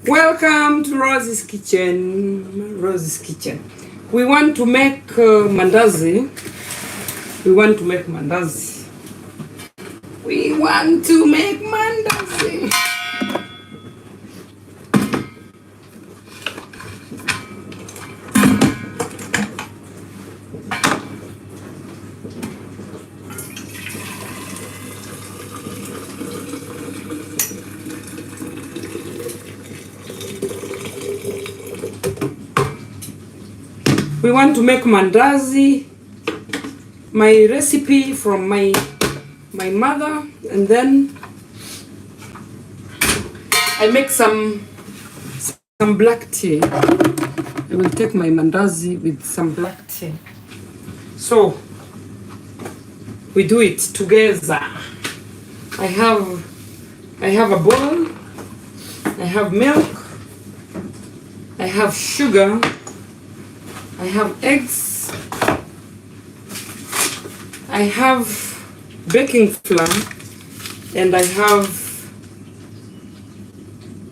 Welcome to Rosie's Kitchen. Rosie's Kitchen. We want to make mandazi. We want to make mandazi. We want to make mandazi. We want to make mandazi, my recipe from my mother, and then I make some black tea. I will take my mandazi with some black tea. So we do it together. I have a bowl, I have milk, I have sugar, I have eggs, I have baking flour, and I have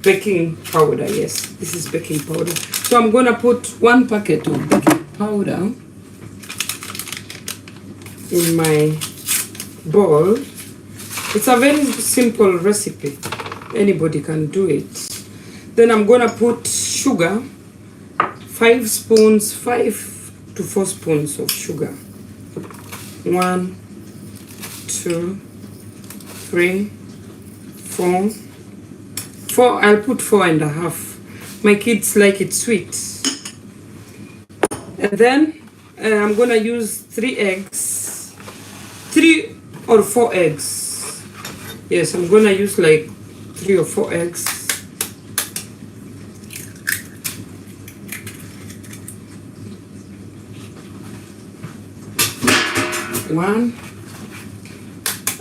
baking powder. Yes, this is baking powder. So I'm gonna put 1 packet of baking powder in my bowl. It's a very simple recipe. Anybody can do it. Then I'm gonna put sugar. 5 to 4 spoons of sugar. 1, 2, 3, 4. 4, I'll put 4.5. My kids like it sweet. And then I'm gonna use 3 eggs. 3 or 4 eggs. Yes, I'm gonna use like 3 or 4 eggs. 1.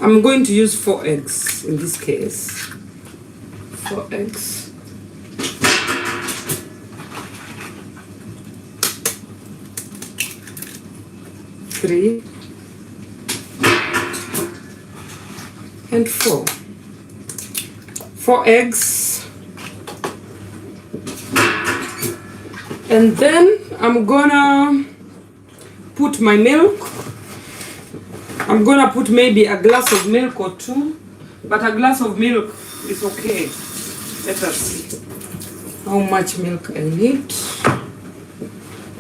I'm going to use 4 eggs in this case. 4 eggs. 3 and 4. 4 eggs. And then I'm gonna put my milk. I'm gonna put maybe a glass of milk or 2, but a glass of milk is okay. Let us see how much milk I need.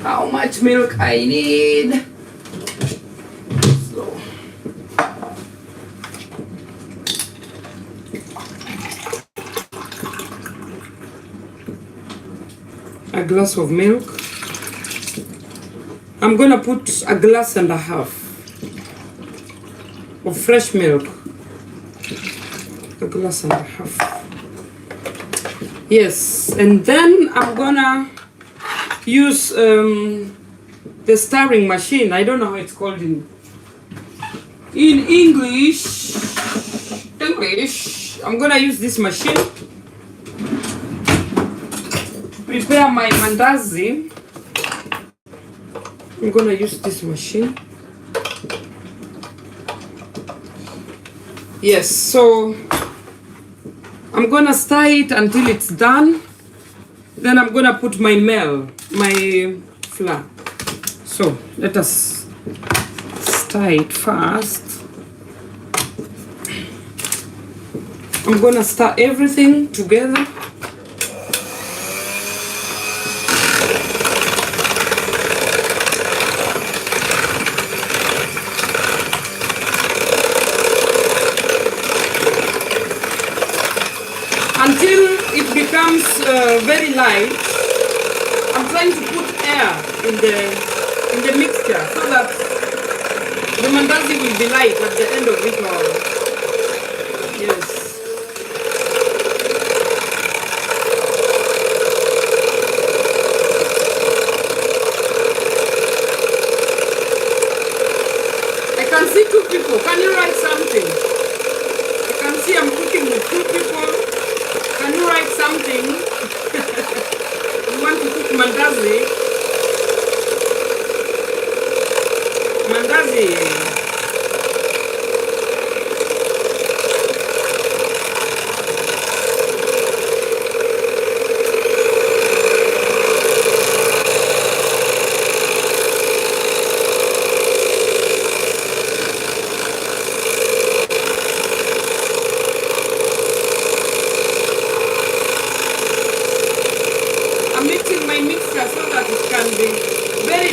How much milk I need. So a glass of milk. I'm gonna put a glass and a half of fresh milk. A glass and a half. Yes, and then I'm gonna use the stirring machine. I don't know how it's called in English. I'm gonna use this machine to prepare my mandazi. I'm gonna use this machine. Yes, so I'm gonna stir it until it's done. Then I'm gonna put my flour. So let us stir it first. I'm gonna stir everything together. Until it becomes very light. I'm trying to put air in the mixture so that the mandazi will be light at the end of it all. Yes. I can see 2 people. Can you write something? I can see I'm cooking with 2 people. Can you write something? You want to cook mandazi? Mandazi.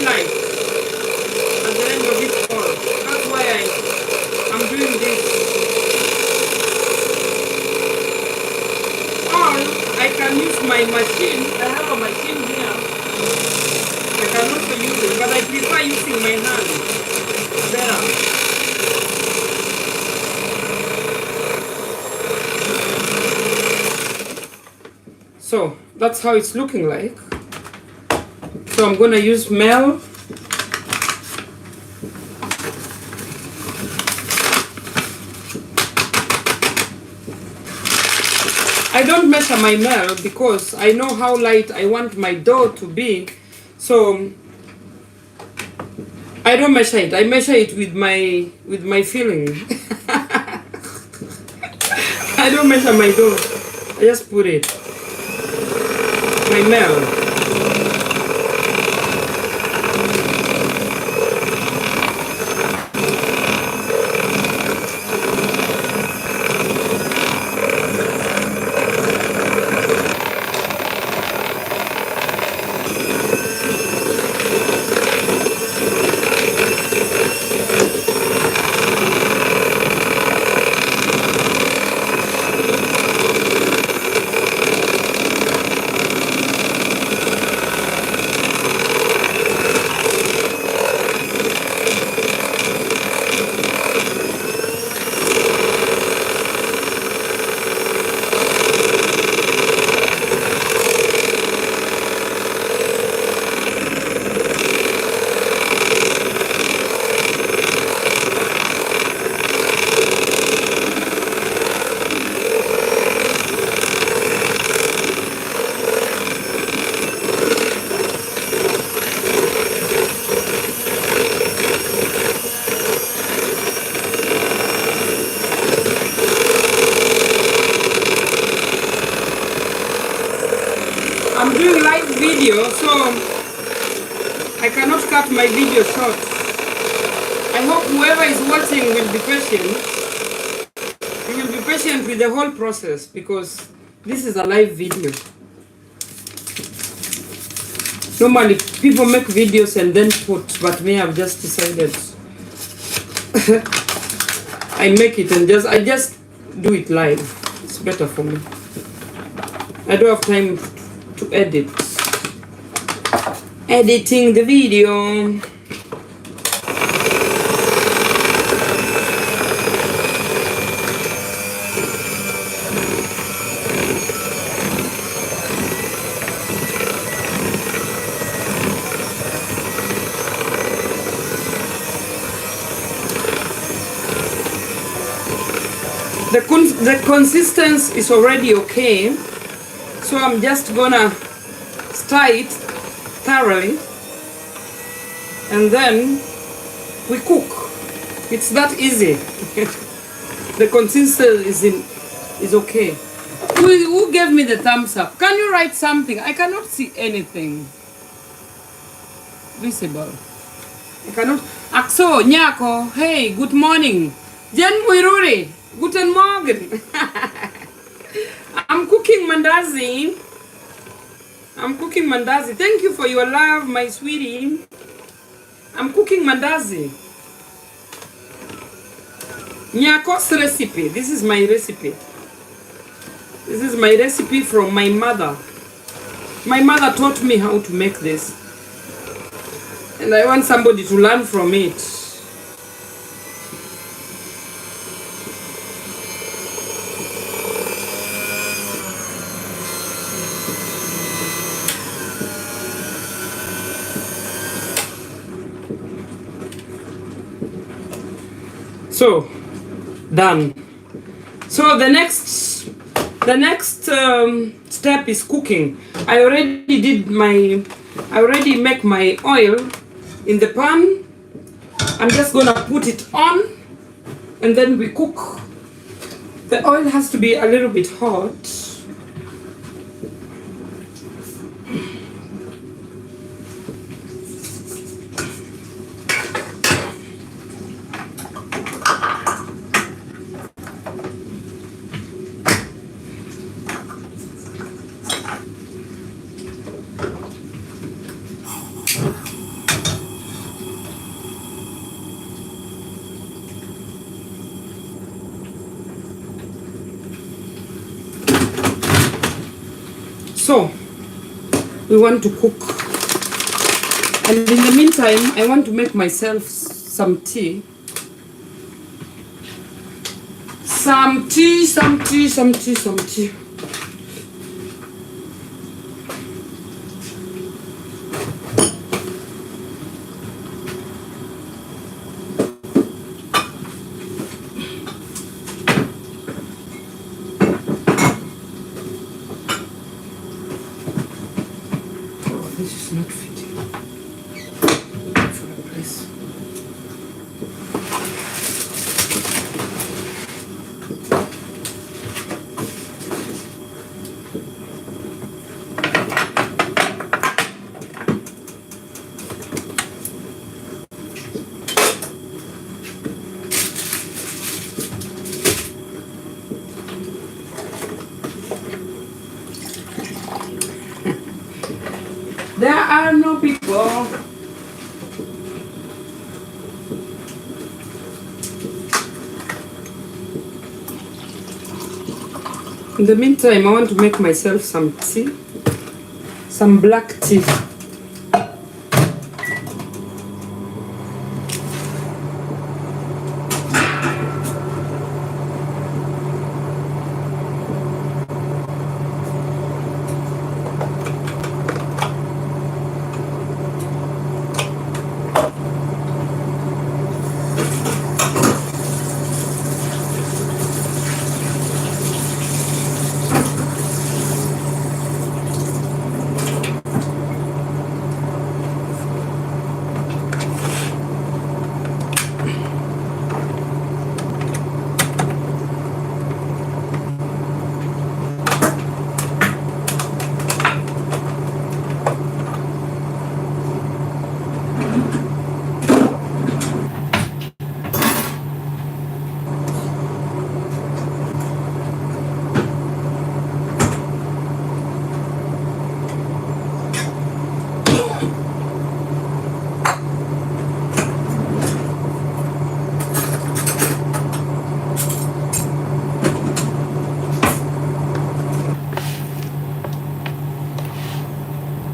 light at the end of it all. That's why I'm doing this. Or I can use my machine. I have a machine here. I can also use it, but I prefer using my hand. Better. So that's how it's looking like. So I'm gonna use Mel. I don't measure my Mel because I know how light I want my dough to be. So I don't measure it. I measure it with my feeling. I don't measure my dough. I just put it. My Mel. I'm doing live video, so I cannot cut my video short. I hope whoever is watching will be patient. You will be patient with the whole process because this is a live video. Normally people make videos and then put, but me, I've just decided I make it and I just do it live. It's better for me. I don't have time to edit. Editing the video. The consistency is already okay, so I'm just gonna stir it thoroughly and then we cook. It's that easy. The consistency is okay. Who gave me the thumbs up? Can you write something? I cannot see anything visible. I cannot. Akso, Nyako, hey, good morning. Jen Muiruri, guten Morgen. I'm cooking mandazi. I'm cooking mandazi. Thank you for your love, my sweetie. I'm cooking mandazi. Nyako's recipe. This is my recipe. This is my recipe from my mother. My mother taught me how to make this. And I want somebody to learn from it. So, done. So the next step is cooking. I already make my oil in the pan. I'm just gonna put it on and then we cook. The oil has to be a little bit hot. So we want to cook, and in the meantime I want to make myself some tea. Some tea. This is not fitting for a place. There are no people. In the meantime, I want to make myself some tea, some black tea.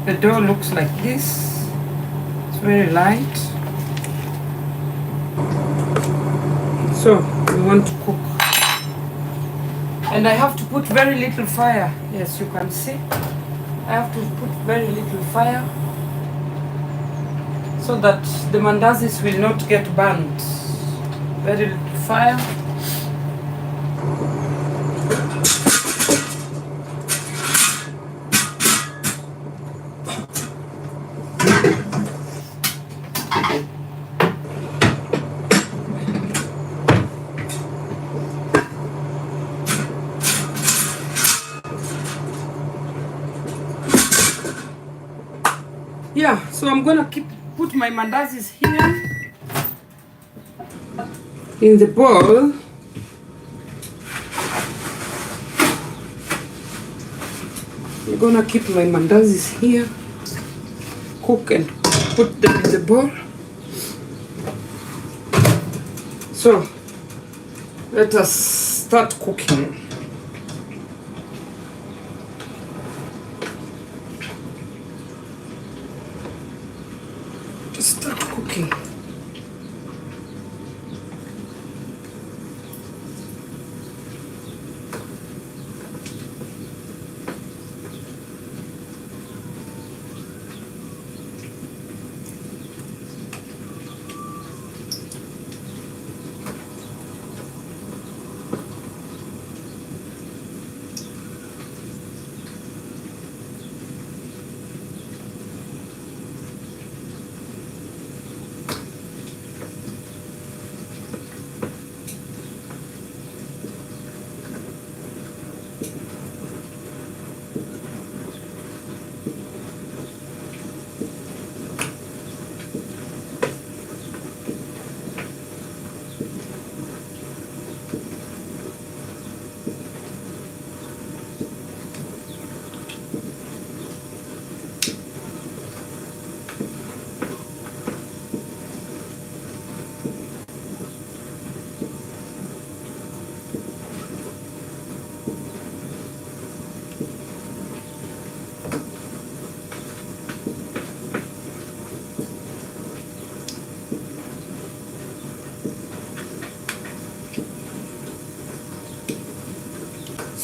The dough looks like this. It's very light. So we want to cook. And I have to put very little fire. Yes, you can see. I have to put very little fire so that the mandazis will not get burnt. Very little fire. Yeah, so I'm gonna put my mandazis here in the bowl. I'm gonna keep my mandazis here, cook and put them in the bowl. So let us start cooking. Start cooking.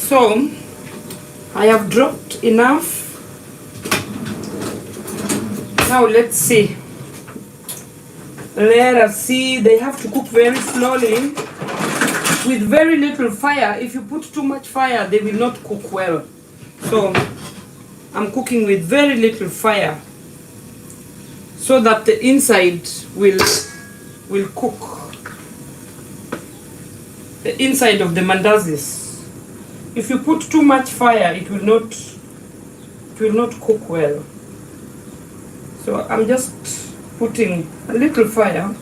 So I have dropped enough. Now let's see. Let us see. They have to cook very slowly with very little fire. If you put too much fire, they will not cook well. So I'm cooking with very little fire so that the inside will cook. The inside of the mandazis. If you put too much fire, it will not cook well. So I'm just putting a little fire,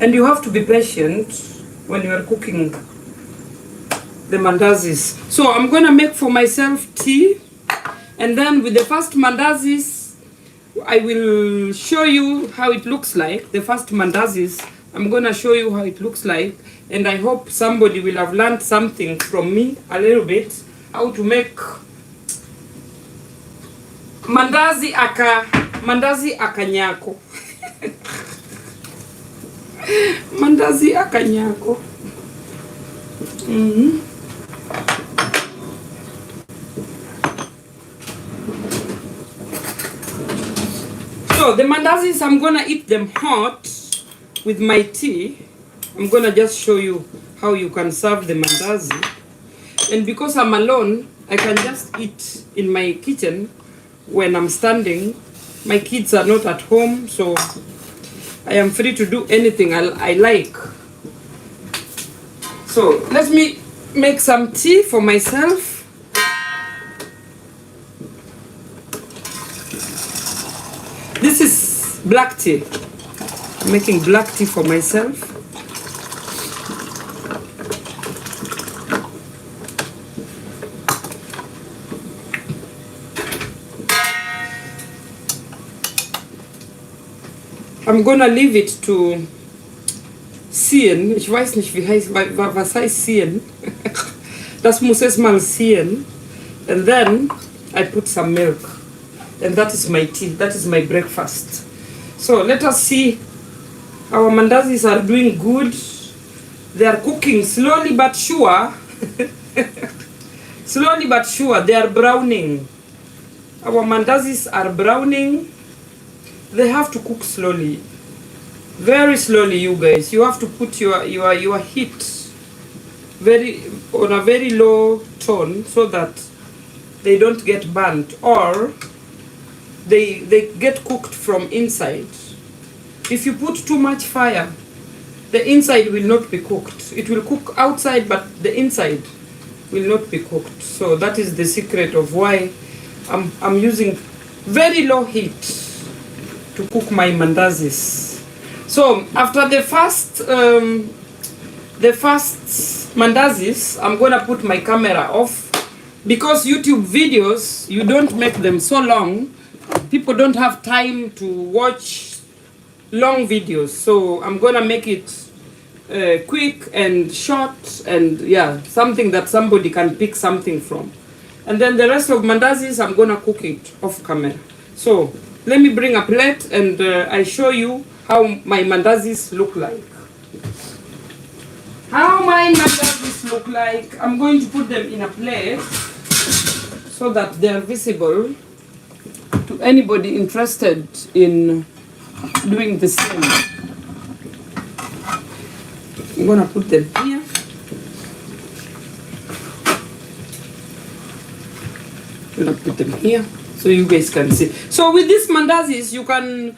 and you have to be patient when you are cooking the mandazis. So I'm gonna make for myself tea, and then with the first mandazis, I will show you how it looks like. The first mandazis, I'm gonna show you how it looks like, and I hope somebody will have learned something from me a little bit, how to make mandazi akanyako. Mandazi akanyako. So the mandazis, I'm gonna eat them hot with my tea. I'm gonna just show you how you can serve the mandazi. And because I'm alone, I can just eat in my kitchen when I'm standing. My kids are not at home, so I am free to do anything I like. So let me make some tea for myself. This is black tea. I'm making black tea for myself. I'm gonna leave it to ziehen. Ich weiß nicht, was heißt ziehen. Das muss es mal ziehen. And then I put some milk. And that is my tea. That is my breakfast. So let us see. Our mandazis are doing good. They are cooking slowly but sure. Slowly but sure. They are browning. Our mandazis are browning. They have to cook slowly, very slowly, you guys. You have to put your heat on a very low tone so that they don't get burnt, or they get cooked from inside. If you put too much fire, the inside will not be cooked. It will cook outside, but the inside will not be cooked. So that is the secret of why I'm using very low heat to cook my mandazis. So after the first mandazis, I'm gonna put my camera off, because YouTube videos, you don't make them so long. People don't have time to watch long videos, so I'm gonna make it quick and short, and yeah, something that somebody can pick something from. And then the rest of mandazis, I'm gonna cook it off camera. So let me bring a plate, and I show you how my mandazis look like. How my mandazis look like. I'm going to put them in a plate so that they are visible to anybody interested in doing the same. I'm gonna put them here. I'm gonna put them here so you guys can see. So with these mandazis, you can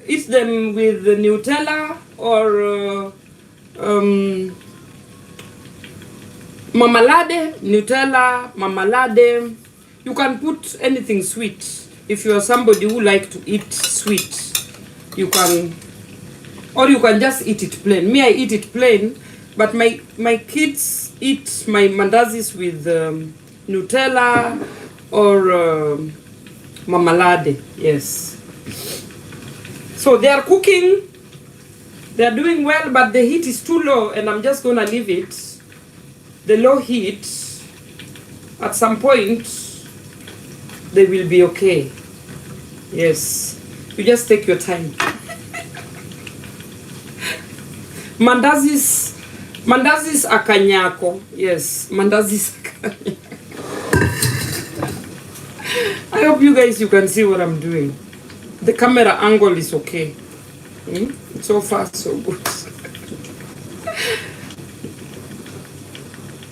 eat them with Nutella or marmalade, Nutella, marmalade. You can put anything sweet. If you are somebody who like to eat sweet, you can, or you can just eat it plain. Me, I eat it plain, but my kids eat my mandazis with Nutella or marmalade. Yes. So they are cooking. They are doing well, but the heat is too low, and I'm just gonna leave it. The low heat. At some point, they will be okay. Yes. You just take your time. Mandazis akanyako. Yes, mandazis akanyako. I hope you guys, you can see what I'm doing. The camera angle is okay. So far, so good.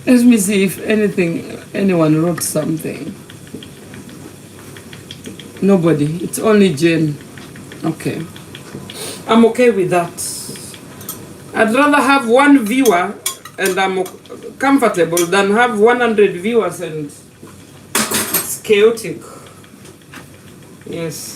Let me see if anyone wrote something. Nobody. It's only Jen. Okay. I'm okay with that. I'd rather have one viewer and I'm comfortable than have 100 viewers and it's chaotic. Yes.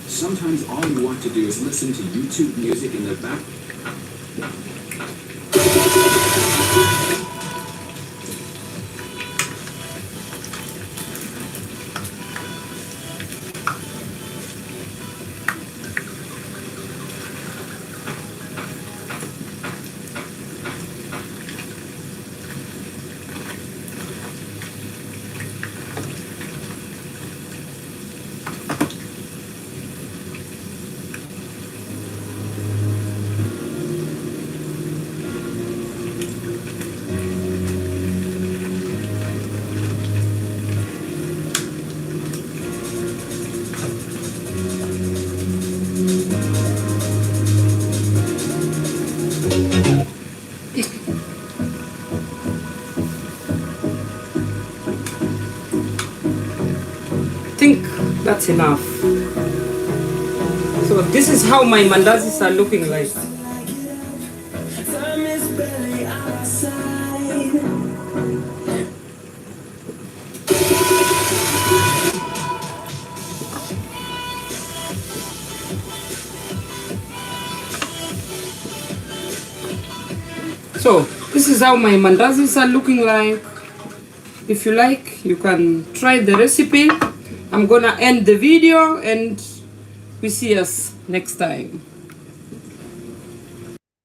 Sometimes all you want to do is listen to YouTube music in the back. I think that's enough. So this is how my mandazis are looking like. So this is how my mandazis are looking like. If you like, you can try the recipe. I'm gonna end the video and we see us next time.